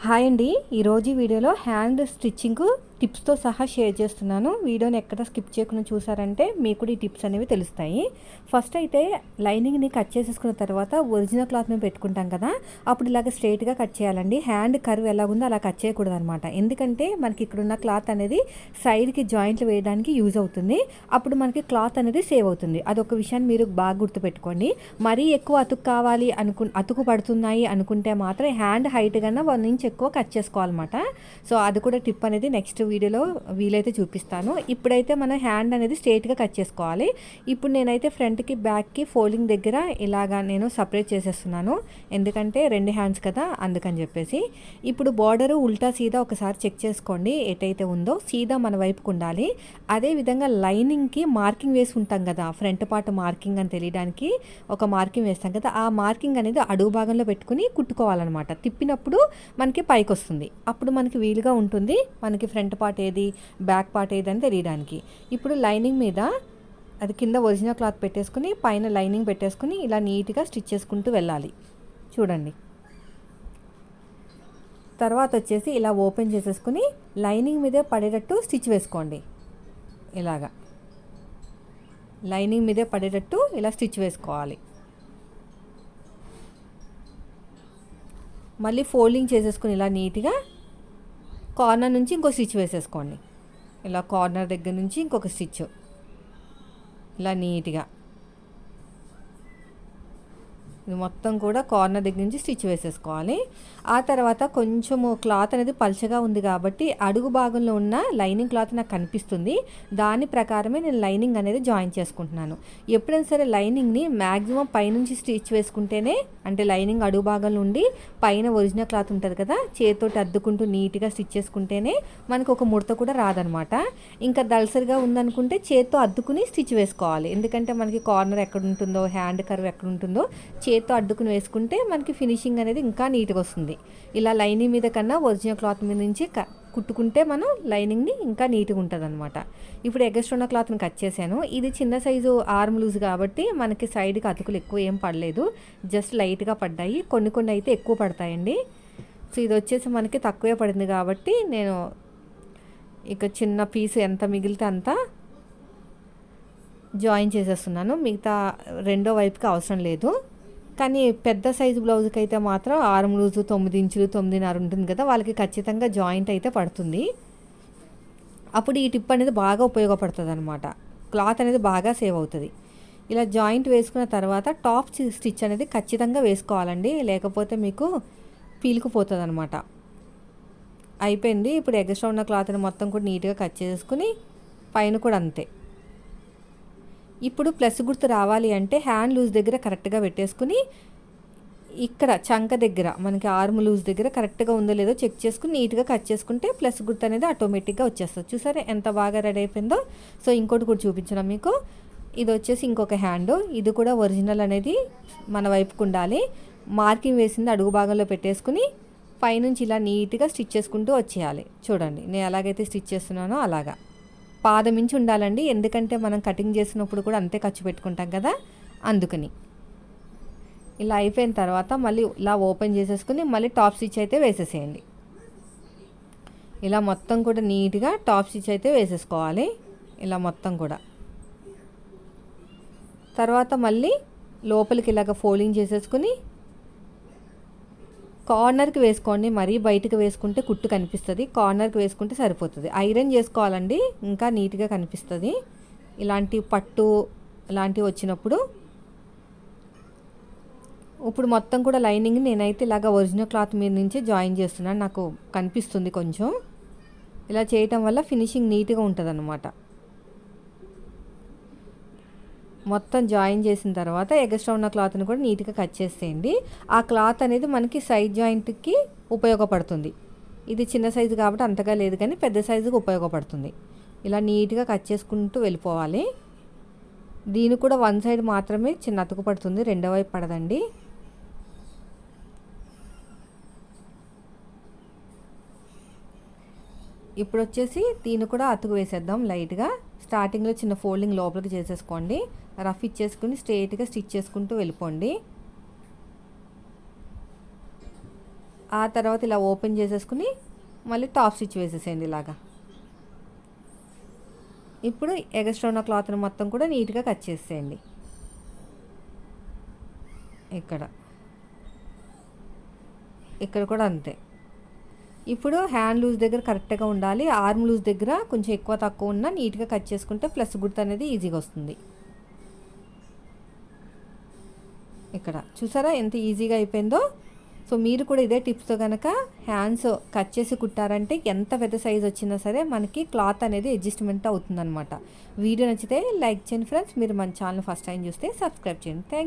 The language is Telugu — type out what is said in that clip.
హాయ్ అండి. ఈరోజు వీడియోలో హ్యాండ్ స్టిచ్చింగ్ టిప్స్తో సహా షేర్ చేస్తున్నాను. వీడియోని ఎక్కడ స్కిప్ చేయకుండా చూసారంటే మీకు కూడా ఈ టిప్స్ అనేవి తెలుస్తాయి. ఫస్ట్ అయితే లైనింగ్ని కట్ చేసేసుకున్న తర్వాత ఒరిజినల్ క్లాత్ మీద పెట్టుకుంటాం కదా, అప్పుడు ఇలాగ స్ట్రైట్గా కట్ చేయాలండి. హ్యాండ్ కర్వ్ ఎలా ఉందో అలా కట్ చేయకూడదు అనమాట. ఎందుకంటే మనకి ఇక్కడున్న క్లాత్ అనేది సైడ్కి జాయింట్లు వేయడానికి యూజ్ అవుతుంది. అప్పుడు మనకి క్లాత్ అనేది సేవ్ అవుతుంది. అదొక విషయాన్ని మీరు బాగా గుర్తుపెట్టుకోండి. మరీ ఎక్కువ అతుకు కావాలి అతుకు పడుతున్నాయి అనుకుంటే మాత్రం హ్యాండ్ హైట్ కన్నా 1 ఇంచ్ ఎక్కువ కట్ చేసుకోవాలన్నమాట. సో అది కూడా టిప్ అనేది నెక్స్ట్ వీడియోలో వీలైతే చూపిస్తాను. ఇప్పుడైతే మన హ్యాండ్ అనేది స్ట్రైట్గా కట్ చేసుకోవాలి. ఇప్పుడు నేనైతే ఫ్రంట్కి బ్యాక్కి ఫోల్డింగ్ దగ్గర ఇలాగా నేను సపరేట్ చేసేస్తున్నాను. ఎందుకంటే 2 హ్యాండ్స్ కదా, అందుకని చెప్పేసి. ఇప్పుడు బార్డరు ఉల్టా సీదా ఒకసారి చెక్ చేసుకోండి. ఎటైతే ఉందో సీదా మన వైపుకు ఉండాలి. అదేవిధంగా లైనింగ్కి మార్కింగ్ వేసి ఉంటాం కదా, ఫ్రంట్ పార్ట్ మార్కింగ్ అని తెలియడానికి ఒక మార్కింగ్ వేస్తాం కదా, ఆ మార్కింగ్ అనేది అడుగు భాగంలో పెట్టుకుని కుట్టుకోవాలన్నమాట. తిప్పినప్పుడు మనకి పైకి వస్తుంది. అప్పుడు మనకి వీలుగా ఉంటుంది మనకి ఫ్రంట్ పార్ట్ ఏది బ్యాక్ పార్ట్ ఏది అని తెలియడానికి. ఇప్పుడు లైనింగ్ మీద అది కింద ఒరిజినల్ క్లాత్ పెట్టేసుకుని పైన లైనింగ్ పెట్టేసుకుని ఇలా నీట్గా స్టిచ్ చేసుకుంటూ వెళ్ళాలి. చూడండి. తర్వాత వచ్చేసి ఇలా ఓపెన్ చేసేసుకుని లైనింగ్ మీదే పడేటట్టు స్టిచ్ వేసుకోండి. ఇలాగా లైనింగ్ మీదే పడేటట్టు ఇలా స్టిచ్ వేసుకోవాలి. మళ్ళీ ఫోల్డింగ్ చేసేసుకుని ఇలా నీట్గా కార్నర్ నుంచి ఇంకో స్టిచ్ వేసేసుకోండి. ఇలా కార్నర్ దగ్గర నుంచి ఇంకొక స్టిచ్ ఇలా నీట్గా ఇది మొత్తం కూడా కార్నర్ దగ్గర నుంచి స్టిచ్ వేసేసుకోవాలి. ఆ తర్వాత కొంచెము క్లాత్ అనేది పల్చగా ఉంది కాబట్టి అడుగు భాగంలో ఉన్న లైనింగ్ క్లాత్ నాకు కనిపిస్తుంది. దాని ప్రకారమే నేను లైనింగ్ అనేది జాయిన్ చేసుకుంటున్నాను. ఎప్పుడైనా సరే లైనింగ్ని మ్యాక్సిమం పైనుంచి స్టిచ్ వేసుకుంటేనే, అంటే లైనింగ్ అడుగు భాగంలో ఉండి పైన ఒరిజినల్ క్లాత్ ఉంటుంది కదా, చేతితోటి అద్దుకుంటూ నీట్గా స్టిచ్ చేసుకుంటేనే మనకు ఒక ముడత కూడా రాదనమాట. ఇంకా దళసరిగా ఉందనుకుంటే చేత్తో అద్దుకుని స్టిచ్ వేసుకోవాలి. ఎందుకంటే మనకి కార్నర్ ఎక్కడ ఉంటుందో, హ్యాండ్ కర్వ్ ఎక్కడ ఉంటుందో చేత్తో అడ్డుకుని వేసుకుంటే మనకి ఫినిషింగ్ అనేది ఇంకా నీట్గా వస్తుంది. ఇలా లైనింగ్ మీద కన్నా ఒరిజినల్ క్లాత్ మీద నుంచి కుట్టుకుంటే మనం లైనింగ్ని ఇంకా నీట్గా ఉంటుంది అనమాట. ఇప్పుడు ఎగస్ట్రా ఉన్న క్లాత్ని కట్ చేశాను. ఇది చిన్న సైజు ఆర్మ్ లూజ్ కాబట్టి మనకి సైడ్కి అతుకులు ఎక్కువ ఏం పడలేదు, జస్ట్ లైట్గా పడ్డాయి. కొన్ని అయితే ఎక్కువ పడతాయండి. సో ఇది వచ్చేసి మనకి తక్కువే పడింది కాబట్టి నేను ఇక చిన్న పీస్ ఎంత మిగిలితే అంతా జాయిన్ చేసేస్తున్నాను. మిగతా రెండో వైపుకి అవసరం లేదు. కానీ పెద్ద సైజు బ్లౌజ్కి అయితే మాత్రం ఆర్మ్ లూజు 9 ఇంచులు 9.5 ఉంటుంది కదా, వాళ్ళకి ఖచ్చితంగా జాయింట్ అయితే పడుతుంది. అప్పుడు ఈ టిప్ అనేది బాగా ఉపయోగపడుతుంది అనమాట. క్లాత్ అనేది బాగా సేవ్ అవుతుంది. ఇలా జాయింట్ వేసుకున్న తర్వాత టాప్ స్టిచ్ అనేది ఖచ్చితంగా వేసుకోవాలండి, లేకపోతే మీకు పీలుకుపోతుంది అనమాట. అయిపోయింది. ఇప్పుడు ఎగస్ట్రా ఉన్న క్లాత్ని మొత్తం కూడా నీట్గా కట్ చేసుకుని పైన కూడా అంతే. ఇప్పుడు ప్లస్ గుర్తు రావాలి అంటే హ్యాండ్ లూజ్ దగ్గర కరెక్ట్గా పెట్టేసుకుని ఇక్కడ చంక దగ్గర మనకి ఆర్మ్ లూజ్ దగ్గర కరెక్ట్గా ఉందో లేదో చెక్ చేసుకుని నీట్గా కట్ చేసుకుంటే ప్లస్ గుర్తు అనేది ఆటోమేటిక్గా వచ్చేస్తుంది. చూసారా ఎంత బాగా రెడీ అయిపోయిందో. సో ఇంకోటి కూడా చూపించిన మీకు. ఇది వచ్చేసి ఇంకొక హ్యాండ్. ఇది కూడా ఒరిజినల్ అనేది మన వైపుకు ఉండాలి. మార్కింగ్ వేసింది అడుగు భాగంలో పెట్టేసుకుని పైనుంచి ఇలా నీట్గా స్టిచ్ చేసుకుంటూ వచ్చేయాలి. చూడండి నేను ఎలాగైతే స్టిచ్ చేస్తున్నానో అలాగా. పాదం ఇంచి ఉండాలండి, ఎందుకంటే మనం కటింగ్ చేసినప్పుడు కూడా అంతే ఖర్చు పెట్టుకుంటాం కదా, అందుకని. ఇలా అయిపోయిన తర్వాత మళ్ళీ ఇలా ఓపెన్ చేసేసుకుని మళ్ళీ టాప్ స్టిచ్ అయితే వేసేసేయండి. ఇలా మొత్తం కూడా నీట్గా టాప్ స్టిచ్ అయితే వేసేసుకోవాలి. ఇలా మొత్తం కూడా తర్వాత మళ్ళీ లోపలికి ఇలాగ ఫోల్డింగ్ చేసేసుకుని కార్నర్కి వేసుకోండి. మరీ బయటకు వేసుకుంటే కుట్టు కనిపిస్తుంది, కార్నర్కి వేసుకుంటే సరిపోతుంది. ఐరన్ చేసుకోవాలండి, ఇంకా నీట్గా కనిపిస్తుంది. ఇలాంటి పట్టు ఇలాంటివి వచ్చినప్పుడు ఇప్పుడు మొత్తం కూడా లైనింగ్ నేనైతే ఇలాగ ఒరిజినల్ క్లాత్ మీద నుంచి జాయిన్ చేస్తున్నాను. నాకు కనిపిస్తుంది కొంచెం. ఇలా చేయటం వల్ల ఫినిషింగ్ నీట్గా ఉంటుంది అన్నమాట. మొత్తం జాయిన్ చేసిన తర్వాత ఎగస్ట్రా ఉన్న క్లాత్ని కూడా నీట్గా కట్ చేసేయండి. ఆ క్లాత్ అనేది మనకి సైడ్ జాయింట్కి ఉపయోగపడుతుంది. ఇది చిన్న సైజు కాబట్టి అంతగా లేదు, కానీ పెద్ద సైజుకి ఉపయోగపడుతుంది. ఇలా నీట్గా కట్ చేసుకుంటూ వెళ్ళిపోవాలి. దీని కూడా వన్ సైడ్ మాత్రమే చిన్న అతుకు పడుతుంది, రెండో వైపు పడదండి. ఇప్పుడు వచ్చేసి దీన్ని కూడా అతుకు వేసేద్దాం లైట్గా. స్టార్టింగ్లో చిన్న ఫోల్డింగ్ లోపలికి చేసేసుకోండి. రఫ్ ఇచ్చేసుకుని స్ట్రైట్గా స్టిచ్ చేసుకుంటూ వెళ్ళిపోండి. ఆ తర్వాత ఇలా ఓపెన్ చేసేసుకుని మళ్ళీ టాప్ స్టిచ్ వేసేసేయండి ఇలాగా. ఇప్పుడు ఎగస్ట్రా ఉన్న క్లాత్ని మొత్తం కూడా నీట్గా కట్ చేసేయండి. ఇక్కడ కూడా అంతే. ఇప్పుడు హ్యాండ్ లూజ్ దగ్గర కరెక్ట్గా ఉండాలి. ఆర్మ్ లూజ్ దగ్గర కొంచెం ఎక్కువ తక్కువ ఉన్నా నీట్గా కట్ చేసుకుంటే ప్లస్ గుర్తు అనేది ఈజీగా వస్తుంది. ఇక్కడ చూసారా ఎంత ఈజీగా అయిపోయిందో. సో మీరు కూడా ఇదే టిప్స్తో కనుక హ్యాండ్స్ కట్ చేసి కుట్టారంటే ఎంత పెద్ద సైజ్ వచ్చినా సరే మనకి క్లాత్ అనేది అడ్జస్ట్మెంట్ అవుతుందన్నమాట. వీడియో నచ్చితే లైక్ చేయండి ఫ్రెండ్స్. మీరు మన ఛానల్ ఫస్ట్ టైం చూస్తే సబ్స్క్రైబ్ చేయండి. Thank you.